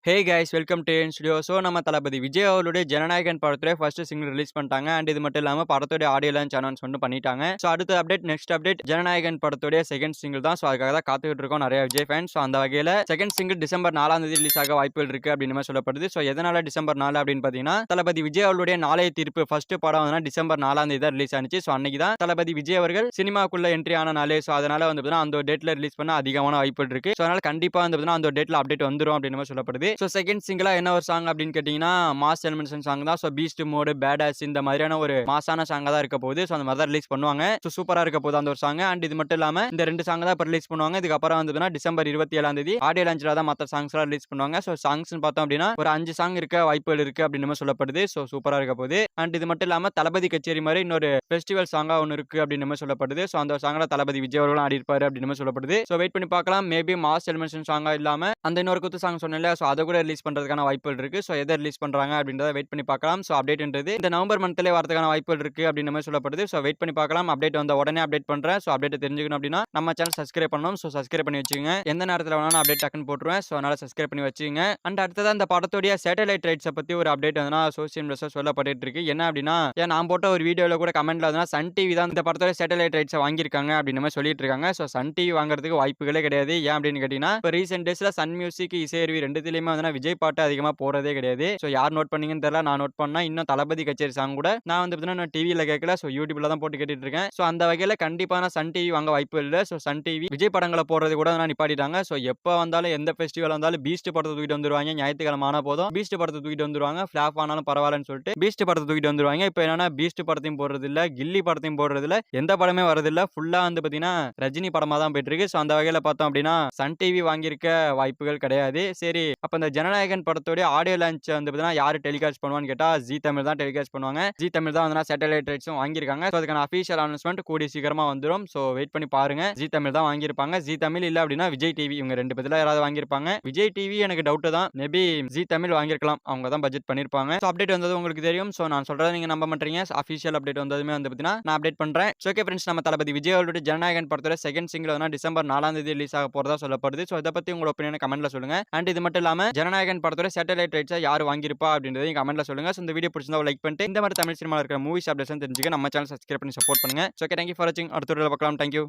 Hey guys welcome to N studio. So நம்ம தளபதி விஜய் அவர்களுடைய ஜனநாயகன் படத்துடைய ஃபர்ஸ்ட் சிங்கிள் ரிலீஸ் பண்ணிட்டாங்க. அண்ட் இது மட்டும் இல்லாமல் படத்துடைய ஆடியோ லான்ச் அனௌன்ஸ்மெண்ட் பண்ணிட்டாங்க. ஸோ அடுத்த அப்டேட் நெக்ஸ்ட் அப்டேட் ஜனநாயகன் படத்துடைய செகண்ட் சிங்கிள் தான். ஸோ அதுக்காக தான் காத்துக்கிட்டு இருக்கோம் நிறைய விஜய் ஃபேன்ஸ். ஸோ அந்த வகையில் செகண்ட் சிங்கிள் டிசம்பர் 4 ரிலீஸ் ஆக வாய்ப்புகள் இருக்கு அப்படின்னு மாதிரி சொல்லப்படுது. ஸோ எதனால டிசம்பர் 4 அப்படின்னு பார்த்தீங்கன்னா தளபதி விஜய் அவர்களுடைய நாளைய தீர்ப்பு ஃபர்ஸ்ட் படம் வந்து டிசம்பர் 4 தான் ரிலீஸ் ஆனிச்சு. ஸோ அன்னைக்கு தான் தளபதி விஜய் அவர்கள் சினிமாக்குள்ள என்ட்ரி ஆன நாளே. ஸோ அதனால வந்து அந்த டேட்ல ரிலீஸ் பண்ண அதிகமான வாய்ப்புகள் இருக்கு. ஸோ அதனால கண்டிப்பா வந்து அந்த டேட்ல அப்டேட் வந்துரும் அப்படின்னு மாதிரி சொல்லப்படுது. ஸோ செகண்ட் சிங்கிள் என்ன ஒரு சாங் அப்படின்னு கேட்டீங்கன்னா மாஸ் எலிமென்ஷன் சாங் தான். ஸோ பீஸ்ட் மோடு பேடாஸ் இந்த மாதிரியான ஒரு மாசான சாங் தான் இருக்க போகுது. ஸோ அந்த மாதிரி தான் ரிலீஸ் பண்ணுவாங்க. ஸோ சூப்பரா இருக்க போகுது அந்த ஒரு சாங். அண்ட் இது மட்டும் இல்லாம இந்த ரெண்டு சாங் தான் இப்போ ரிலீஸ் பண்ணுவாங்க. இதுக்கப்புறம் வந்து டிசம்பர் 27 ஆடியோ லான்ச்ல தான் மற்ற சாங்ஸ் எல்லாம் ரிலீஸ் பண்ணுவாங்க. ஸோ சாங்ஸ் பார்த்தோம் அப்படின்னா ஒரு 5 சாங் இருக்க வாய்ப்புகள் இருக்கு அப்படின்னு சொல்லப்படுது. ஸோ சூப்பரா இருக்க போகுது. அண்ட் இது மட்டும் இல்லாம தளபதி கச்சேரி மாதிரி இன்னொரு ஃபெஸ்டிவல் சாங்கா ஒன்று இருக்கு அப்படின்னு சொல்லப்படுது. ஸோ அந்த சாங்ல தளபதி விஜய் அவர்களும் ஆடி இருப்பாரு அப்படின்னு சொல்லப்படுது. ஸோ வெயிட் பண்ணி பார்க்கலாம். மேபி மாஸ் எலிமென்ஷன் சாங்கா இல்லாம அந்த இன்னொரு குத்து சாங் சொன்னேன்ல. ஸோ அதை கூட ரிலீஸ் பண்றதுக்கான வாய்ப்புகள் இருக்கு. ஸோ எதை ரிலீஸ் பண்றாங்க அப்படின்றத வெயிட் பண்ணி பார்க்கலாம். ஸோ அப்டேட்ன்றது இந்த நவம்பர் மந்த்லேயே வரதுக்கான வாய்ப்புகள் இருக்கு அப்படின்னு மாதிரி சொல்லப்படுது. ஸோ வெயிட் பண்ணி பார்க்கலாம். அப்டேட் வந்த உடனே அப்டேட் பண்றேன். ஸோ அப்டேட் தெரிஞ்சுக்கணும் அப்படின்னா நம்ம சேனல் சப்ஸ்கிரைப் பண்ணணும். ஸோ சப்ஸ்கிரைப் பண்ணி வச்சுங்க. எந்த நேரத்தில் வேணாலும் அப்டேட் டக்குன்னு போட்டுருவேன். ஸோ அதனால சப்ஸ்கிரைப் பண்ணி வச்சுங்க. அண்ட் அடுத்ததான் இந்த படத்துடைய சேட்டலைட் ரைட்ஸை பத்தி ஒரு அப்டேட் வந்து சோசியல் மீடியாஸில் சொல்லப்பட்டு இருக்கு. என்ன அப்படின்னா நான் போட்ட ஒரு வீடியோவில் கூட கமெண்ட்ல வந்து சன் டிவி தான் இந்த படத்தோட சேட்டலைட் ரைட்ஸை வாங்கியிருக்காங்க அப்படின்னு மாதிரி சொல்லிட்டு இருக்காங்க. ஸோ சன் டிவி வாங்குறதுக்கு வாய்ப்புகளே கிடையாது. ஏன் அப்படின்னு கேட்டீங்கன்னா இப்போ ரீசெண்ட் டேஸ்ல சன் மியூசிக் இசையருவி ரெண்டுத்திலுமே வந்து விஜய் பாட்டு அதிகமாக போறதே கிடையாது. ஸோ யார் நோட் பண்ணீங்கன்னு தெரியல. நான் நோட் பண்ணா இன்னும் தளபதி கச்சேரி சாங் கூட நான் வந்து பார்த்தீங்கன்னா டிவியில் கேட்கல. ஸோ யூடியூப்ல தான் போட்டு கேட்டுட்டு இருக்கேன். ஸோ அந்த வகையில் கண்டிப்பான சன் டிவி வாங்க வாய்ப்பு இல்லை. ஸோ சன் டிவி விஜய் படங்களை போடுறது கூட நிப்பாட்டிட்டாங்க. ஸோ எப்போ வந்தாலும் எந்த ஃபெஸ்டிவல் வந்தாலும் பீஸ்ட் படத்தை தூக்கிட்டு வந்துருவாங்க. ஞாயிற்றுக்கிழமை ஆன போதும் பீஸ்ட் படத்தை தூக்கிட்டு வந்துருவாங்க. ஃபிளாப் ஆனாலும் பரவாயில்லன்னு சொல்லிட்டு பீஸ்ட் படத்தை தூக்கிட்டு வந்துருவாங்க. இப்போ என்னன்னா பீஸ்ட் படத்தையும் போடுறது இல்ல, கில்லி படத்தையும் போடுறது இல்ல, எந்த படமே வரதில்ல. ஃபுல்லா வந்து பார்த்தீங்கன்னா ரஜினி படமா தான் போயிட்டு இருக்கு. ஸோ அந்த வகையில் பார்த்தோம் அப்படின்னா சன் டிவி வாங்கியிருக்க வாய்ப்புகள் கிடையாது. சரி, அப்போ இந்த ஜனநாயகன் படத்தோட ஆடியோ லான்ச் வந்து பார்த்தீங்கன்னா யாரு டெலிகாஸ்ட் பண்ணுவான்னு கேட்டா ஜி தமிழ் தான் டெலிகாஸ்ட் பண்ணுவாங்க. ஜி தமிழ் தான் வந்து சேட்டலைட் ரைட்ஸும் வாங்கியிருக்காங்க. ஸோ அதுக்கான அஃபீஷியல் அனௌன்ஸ்மெண்ட் கூடிய சீக்கிரமா வந்துடும். ஸோ வெயிட் பண்ணி பாருங்க. ஜி தமிழ் தான் வாங்கியிருப்பாங்க. ஜி தமிழ் இல்ல அப்படின்னா விஜய் டிவி, இவங்க ரெண்டு பேர்ல யாராவது வாங்கியிருப்பாங்க. விஜய் டிவி எனக்கு டவுட் தான். மேபி ஜி தமிழ் வாங்கியிருக்கலாம். அவங்க தான் பட்ஜெட் பண்ணிருப்பாங்க. ஸோ அப்டேட் வந்தது உங்களுக்கு தெரியும். ஸோ நான் சொல்றதை நீங்க நம்ப மாட்டீங்க. அஃபீஷியல் அப்டேட் வந்ததுமே வந்து பார்த்தீங்கன்னா நான் அப்டேட் பண்றேன். ஓகே ஃப்ரெண்ட்ஸ், நம்ம தளபதி விஜய் அவர்களுடைய ஜனநாயகன் படத்தோட செகண்ட் சிங்கிள் வந்து டிசம்பர் 4 ரிலீஸ் ஆக போறதா சொல்லப்படுது. ஸோ இதை பத்தி உங்களோட ஒப்பீனியனை கமெண்ட்ல சொல்லுங்க. அண்ட் இது மட்டும் இல்லாம ஜனநாயகன் படத்தோட சேட்டலைட் ரைட்ஸை யார் வாங்கியிருப்பா அப்படின்றதையும் கமெண்ட்ல சொல்லுங்க. ஸோ இந்த வீடியோ பிடிச்சிருந்தா லைக் பண்ணிட்டு இந்த மாதிரி தமிழ் சினிமாவில் இருக்கிற மூவிஸ் அப்டேட்ஸ் தெரிஞ்சுக்க நம்ம சேனல் சப்ஸ்கிரைப் பண்ணி சப்போர்ட் பண்ணுங்க. ஓகே, தேங்க்யூ ஃபார் வாட்சிங். அடுத்த வீடியோல பார்க்கலாம். தேங்க்யூ.